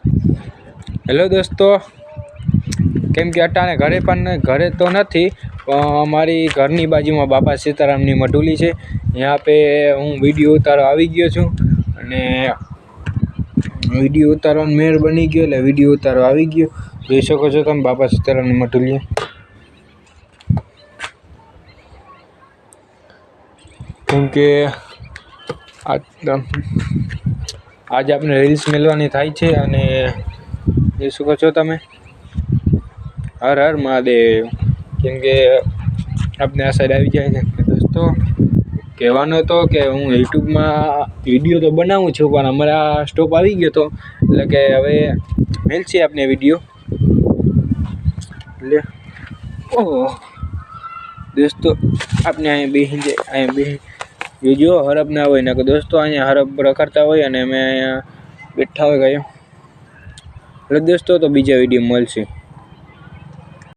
Hello दोस्तों, केम के अटाणे घरे तो नहीं अमारी घरनी बाजू में बाबा सीतारामनी मटुली है। यहाँ पे हूँ विडियो उतारवा आवी गयो छूँ अने विडियो उतारवा मेर बनी गयो एटले विडियो उतारवा आवी गयो। जोई शको छो तमे बाबा सीतारामनी मटुली। केमके आज आपने रील्स मेलवानी थाय छे अने जोई शको छो तमे। हर हर महादेव। केमके आपने आ साइड आई जाए छे दोस्तों। कहेवानो तो कि हूँ यूट्यूब में विडियो तो बनावुं छुं पण हमारा स्टॉप आवी गयो तो એટલે કે હવે મેલશે આપને વિડિયો એટલે ઓહ दोस्तों आपने अहीं बेही जाए अहीं बेही जो हरप ना होय ना कि दोस्तों अहीं हरप करता होय अने मैं अहीं बैठा होय गयो। એટલે दोस्तों तो बीजा विडियो मळशे।